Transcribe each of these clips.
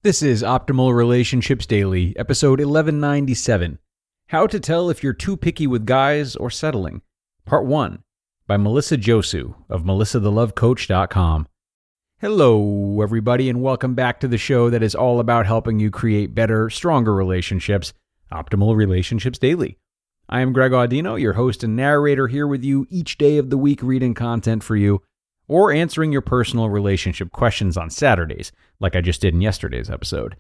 This is Optimal Relationships Daily, episode 1197, How to Tell If You're Too Picky with Guys or Settling, Part 1, by Melissa Josue of melissathelovecoach.com. Hello, everybody, and welcome back to the show that is all about helping you create better, stronger relationships, Optimal Relationships Daily. I am Greg Audino, your host and narrator, here with you each day of the week reading content for you, or answering your personal relationship questions on Saturdays, like I just did in yesterday's episode.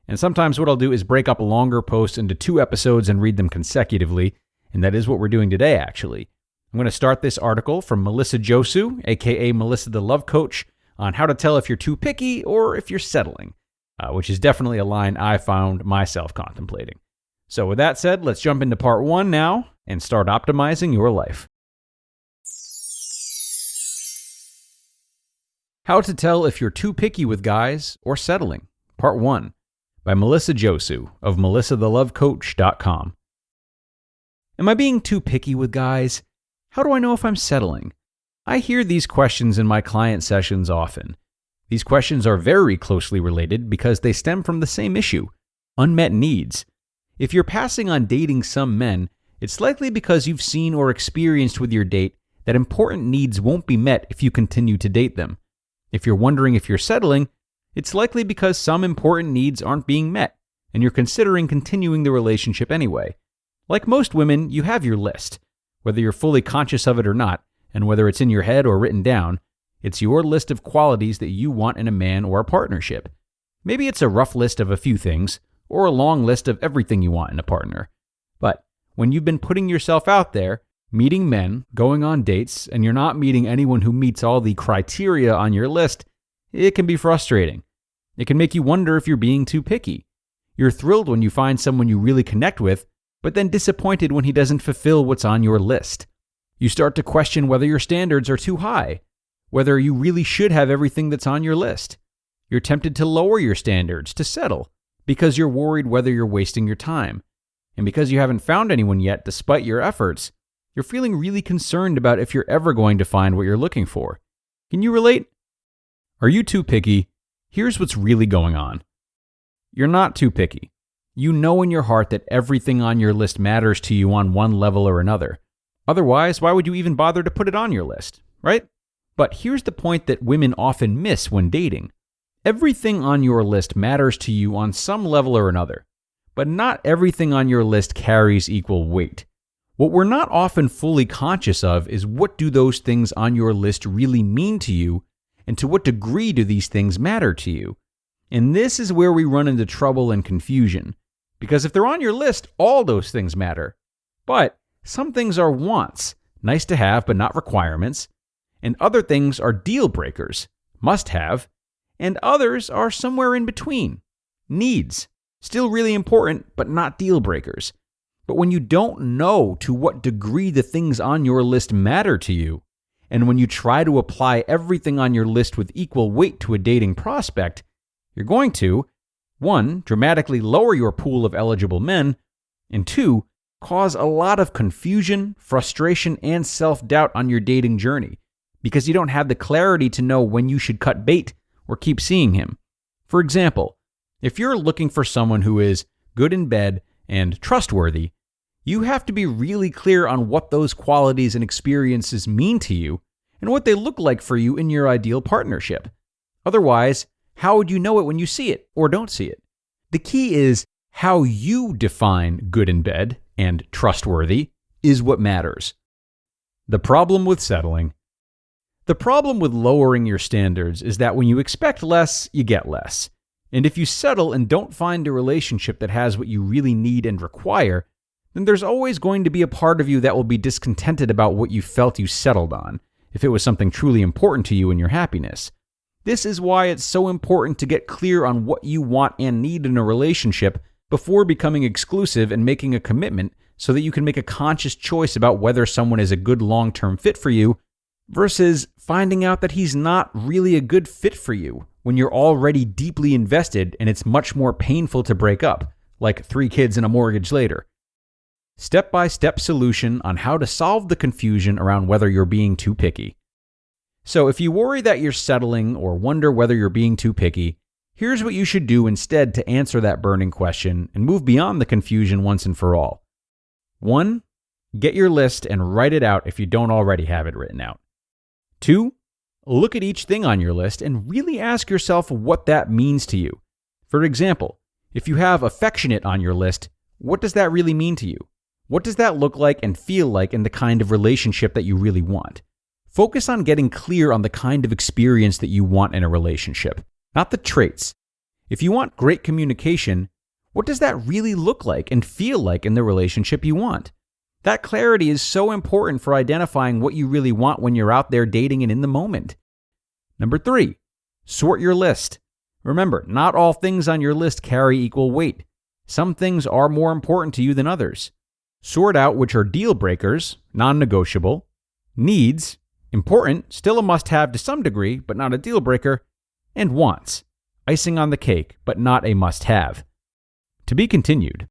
And sometimes what I'll do is break up a longer post into 2 episodes and read them consecutively, and that is what we're doing today, actually. I'm going to start this article from Melissa Josue, aka Melissa the Love Coach, on how to tell if you're too picky or if you're settling, which is definitely a line I found myself contemplating. So with that said, let's jump into part 1 now and start optimizing your life. How to Tell If You're Too Picky with Guys or Settling, Part 1, by Melissa Josue of melissathelovecoach.com. Am I being too picky with guys? How do I know if I'm settling? I hear these questions in my client sessions often. These questions are very closely related because they stem from the same issue, unmet needs. If you're passing on dating some men, it's likely because you've seen or experienced with your date that important needs won't be met if you continue to date them. If you're wondering if you're settling, it's likely because some important needs aren't being met, and you're considering continuing the relationship anyway. Like most women, you have your list. Whether you're fully conscious of it or not, and whether it's in your head or written down, it's your list of qualities that you want in a man or a partnership. Maybe it's a rough list of a few things, or a long list of everything you want in a partner. But when you've been putting yourself out there, meeting men, going on dates, and you're not meeting anyone who meets all the criteria on your list, it can be frustrating. It can make you wonder if you're being too picky. You're thrilled when you find someone you really connect with, but then disappointed when he doesn't fulfill what's on your list. You start to question whether your standards are too high, whether you really should have everything that's on your list. You're tempted to lower your standards, to settle, because you're worried whether you're wasting your time. And because you haven't found anyone yet despite your efforts, you're feeling really concerned about if you're ever going to find what you're looking for. Can you relate? Are you too picky? Here's what's really going on. You're not too picky. You know in your heart that everything on your list matters to you on one level or another. Otherwise, why would you even bother to put it on your list, right? But here's the point that women often miss when dating. Everything on your list matters to you on some level or another, but not everything on your list carries equal weight. What we're not often fully conscious of is what do those things on your list really mean to you, and to what degree do these things matter to you? And this is where we run into trouble and confusion, because if they're on your list, all those things matter. But some things are wants, nice to have but not requirements, and other things are deal breakers, must have, and others are somewhere in between, needs, still really important but not deal breakers. But when you don't know to what degree the things on your list matter to you, and when you try to apply everything on your list with equal weight to a dating prospect, you're going to, 1, dramatically lower your pool of eligible men, and 2, cause a lot of confusion, frustration, and self-doubt on your dating journey, because you don't have the clarity to know when you should cut bait or keep seeing him. For example, if you're looking for someone who is good in bed and trustworthy, you have to be really clear on what those qualities and experiences mean to you and what they look like for you in your ideal partnership. Otherwise, how would you know it when you see it or don't see it? The key is how you define good in bed and trustworthy is what matters. The problem with settling. The problem with lowering your standards is that when you expect less, you get less. And if you settle and don't find a relationship that has what you really need and require, then there's always going to be a part of you that will be discontented about what you felt you settled on, if it was something truly important to you and your happiness. This is why it's so important to get clear on what you want and need in a relationship before becoming exclusive and making a commitment so that you can make a conscious choice about whether someone is a good long-term fit for you versus finding out that he's not really a good fit for you when you're already deeply invested and it's much more painful to break up, like 3 kids and a mortgage later. Step-by-step solution on how to solve the confusion around whether you're being too picky. So if you worry that you're settling or wonder whether you're being too picky, Here's what you should do instead to answer that burning question and move beyond the confusion once and for all. 1. Get your list and write it out if you don't already have it written out. 2. Look at each thing on your list and really ask yourself what that means to you. For example, if you have affectionate on your list, what does that really mean to you? What does that look like and feel like in the kind of relationship that you really want? Focus on getting clear on the kind of experience that you want in a relationship, not the traits. If you want great communication, what does that really look like and feel like in the relationship you want? That clarity is so important for identifying what you really want when you're out there dating and in the moment. Number 3, sort your list. Remember, not all things on your list carry equal weight. Some things are more important to you than others. Sort out which are deal breakers, non-negotiable, needs, important, still a must-have to some degree, but not a deal breaker, and wants, icing on the cake, but not a must-have. To be continued.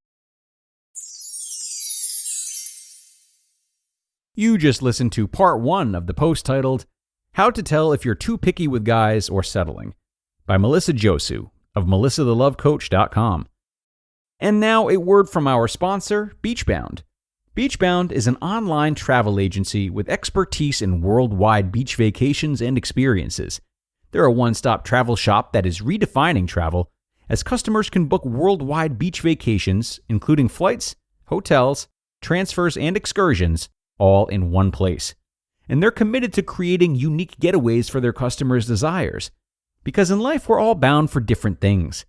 You just listened to part 1 of the post titled, How to Tell If You're Too Picky with Guys or Settling, by Melissa Josue of melissathelovecoach.com. And now a word from our sponsor, Beachbound. Beachbound is an online travel agency with expertise in worldwide beach vacations and experiences. They're a one-stop travel shop that is redefining travel, as customers can book worldwide beach vacations, including flights, hotels, transfers, and excursions, all in one place. And they're committed to creating unique getaways for their customers' desires. Because in life, we're all bound for different things.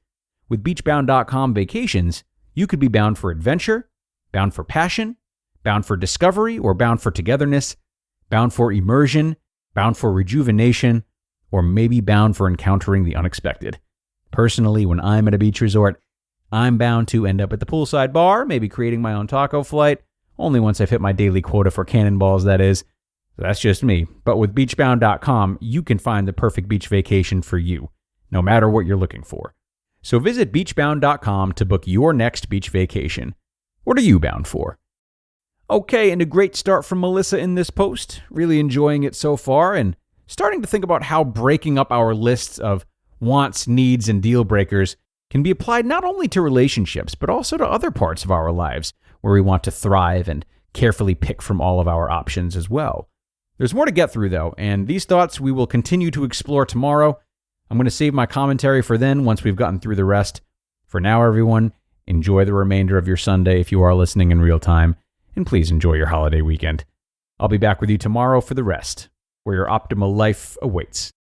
With beachbound.com vacations, you could be bound for adventure, bound for passion, bound for discovery or bound for togetherness, bound for immersion, bound for rejuvenation, or maybe bound for encountering the unexpected. Personally, when I'm at a beach resort, I'm bound to end up at the poolside bar, maybe creating my own taco flight, only once I've hit my daily quota for cannonballs, that is. That's just me. But with beachbound.com, you can find the perfect beach vacation for you, no matter what you're looking for. So visit beachbound.com to book your next beach vacation. What are you bound for? Okay, and a great start from Melissa in this post. Really enjoying it so far and starting to think about how breaking up our lists of wants, needs, and deal breakers can be applied not only to relationships, but also to other parts of our lives where we want to thrive and carefully pick from all of our options as well. There's more to get through, though, and these thoughts we will continue to explore tomorrow. I'm going to save my commentary for then once we've gotten through the rest. For now, everyone, enjoy the remainder of your Sunday if you are listening in real time, and please enjoy your holiday weekend. I'll be back with you tomorrow for the rest, where your optimal life awaits.